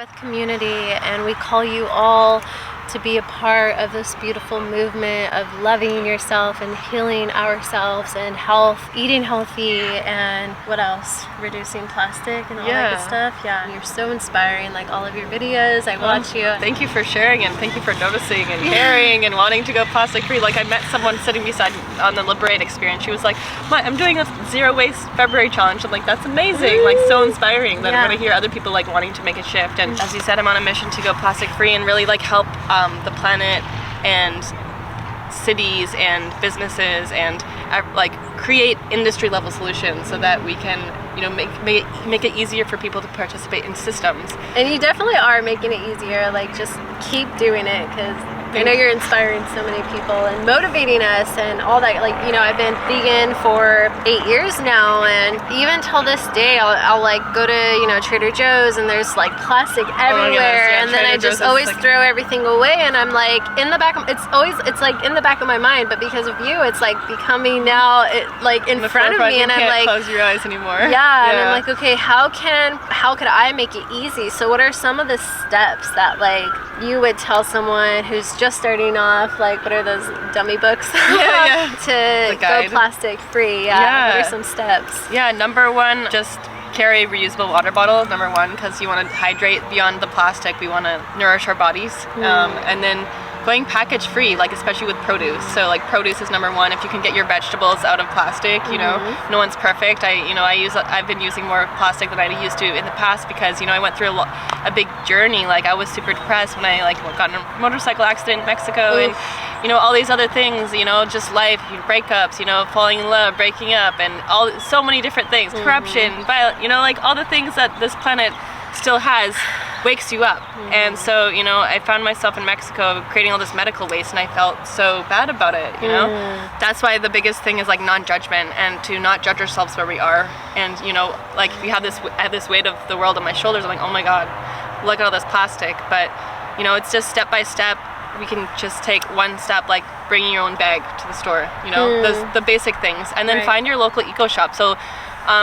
with community, and we call you all to be a part of this beautiful movement of loving yourself and healing ourselves and health, eating healthy, and what else? Reducing plastic and all that good stuff. Yeah, you're so inspiring, like all of your videos. I watch you. Thank you for sharing, and thank you for noticing and caring and wanting to go plastic free. Like, I met someone sitting beside me on the Liberate experience. She was like, I'm doing a zero waste February challenge. I'm like, that's amazing. Like, so inspiring that I'm going to hear other people like wanting to make a shift. And as you said, I'm on a mission to go plastic free and really like help the planet and cities and businesses and like create industry level solutions so that we can, you know, make it easier for people to participate in systems. And you definitely are making it easier. Like, just keep doing it, because I know you're inspiring so many people and motivating us and all that. Like, you know, I've been vegan for 8 years now, and even till this day, I'll like go to, you know, Trader Joe's, and there's like plastic everywhere, and then I just always throw everything away, and I'm like, in the back of, it's like in the back of my mind, but because of you, it's like becoming now like in front of me, and I'm like, close your eyes anymore. Yeah, and I'm like, okay, how could I make it easy? So what are some of the steps that like you would tell someone who's just starting off, like, what are those dummy books to go plastic free? What are some steps? Yeah, number one, just carry a reusable water bottle, number one, because you want to hydrate beyond the plastic. We want to nourish our bodies. And then going package free, like especially with produce. So like produce is number one. If you can get your vegetables out of plastic, you know, no one's perfect. I've been using more plastic than I used to in the past, because, you know, I went through a big journey. Like, I was super depressed when I like got in a motorcycle accident in Mexico, and, you know, all these other things, you know, just life, breakups, you know, falling in love, breaking up, and so many different things, corruption, violence, you know, like all the things that this planet still has wakes you up. And so, you know, I found myself in Mexico creating all this medical waste, and I felt so bad about it, you know. That's why the biggest thing is like non-judgment, and to not judge ourselves where we are. And, you know, like, if you have this weight of the world on my shoulders, I'm like, oh my god, look at all this plastic. But, you know, it's just step by step. We can just take one step, like bringing your own bag to the store, you know, the basic things, and then find your local eco shop. So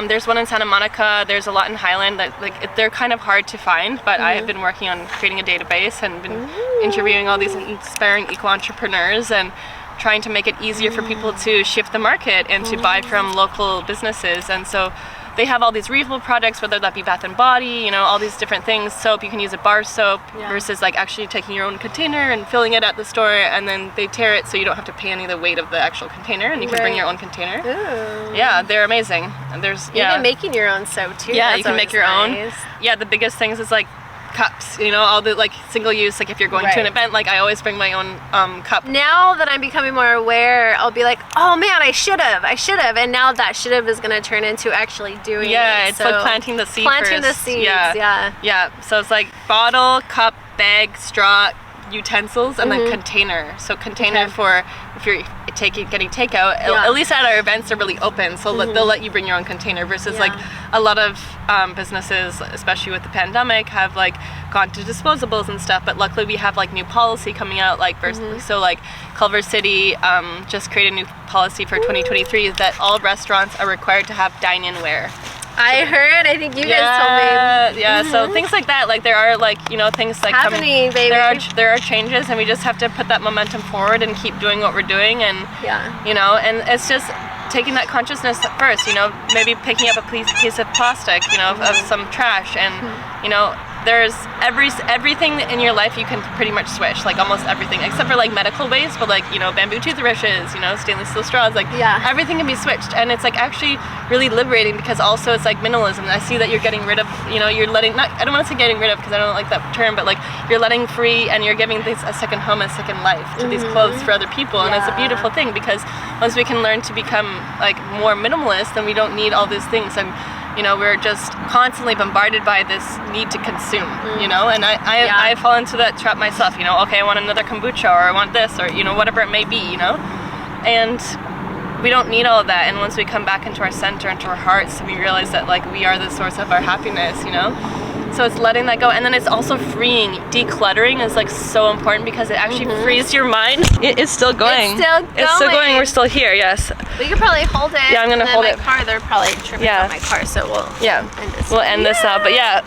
there's one in Santa Monica, there's a lot in Highland that, like, they're kind of hard to find, but I have been working on creating a database and been interviewing all these inspiring eco entrepreneurs and trying to make it easier for people to shift the market and to buy from local businesses. And so they have all these reusable products, whether that be Bath and Body, you know, all these different things. Soap, you can use a bar soap versus like actually taking your own container and filling it at the store, and then they tear it so you don't have to pay any of the weight of the actual container, and you can bring your own container. Yeah, they're amazing. And there's even making your own soap too. Yeah, you can make your own. Yeah, the biggest things is like cups, you know, all the like single use, like if you're going to an event, like I always bring my own cup. Now that I'm becoming more aware, I'll be like, oh man, I should have, and now that should have is going to turn into actually doing it. It's like planting the seed planting first. The seeds. Yeah. So it's like bottle, cup, bag, straw, utensils, and then container. So container for if you're getting takeout, at least at our events they're really open, so they'll let you bring your own container, versus like a lot of businesses, especially with the pandemic, have like gone to disposables and stuff. But luckily we have like new policy coming out, like so like Culver City just created a new policy for 2023 that all restaurants are required to have dine-in ware. I heard, I think you guys told me. So things like that, like there are like, you know, things like happening, baby. There are changes, and we just have to put that momentum forward and keep doing what we're doing, and you know, and it's just taking that consciousness first, you know, maybe picking up a piece of plastic, you know, of some trash, and you know, there's everything in your life you can pretty much switch, like almost everything, except for like medical waste, but like, you know, bamboo toothbrushes, you know, stainless steel straws, like everything can be switched. And it's like actually really liberating, because also it's like minimalism. I see that you're getting rid of, you know, you're letting, I don't want to say getting rid of because I don't like that term, but like you're letting free, and you're giving this a second home, a second life to these clothes for other people. And it's a beautiful thing, because once we can learn to become like more minimalist, then we don't need all these things. And you know, we're just constantly bombarded by this need to consume, you know, and I fall into that trap myself, you know, okay, I want another kombucha, or I want this, or, you know, whatever it may be, you know, and we don't need all of that. And once we come back into our center, into our hearts, we realize that like we are the source of our happiness, you know. So it's letting that go, and then it's also freeing. Decluttering is like so important, because it actually frees your mind. It is still going. It's still going. We're still here. Yes. We could probably hold it. Yeah, I'm gonna hold it. My car, they're probably tripping on my car, so we'll end this. We'll end this now. But yeah,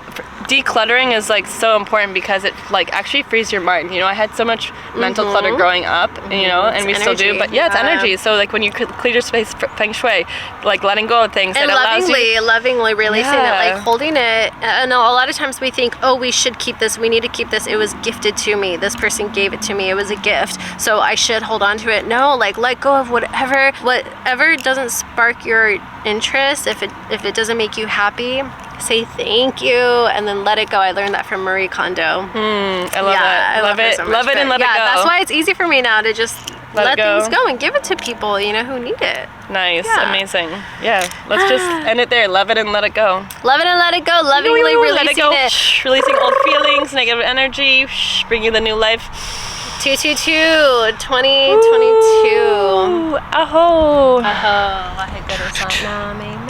decluttering is like so important because it like actually frees your mind. You know, I had so much mental clutter growing up, you know, and we still do, but it's energy. So like when you clear your space, feng shui, like letting go of things, and it allows lovingly releasing it, like holding it. And a lot of times we think, oh, we should keep this, we need to keep this, it was gifted to me, this person gave it to me, it was a gift, so I should hold on to it. No, like let go of whatever doesn't spark your interest. If it doesn't make you happy, say thank you and then let it go. I learned that from Marie Kondo. I love that. I love it. So love it and let it go. Yeah, that's why it's easy for me now to just let things go and give it to people, you know, who need it. Nice. Amazing. Yeah, let's just end it there. Love it and let it go. Love it and let it go. Lovingly releasing let it go. it. Releasing old feelings, negative energy, bringing the new life. 222, 2022. Aho. Aheguru Satnam.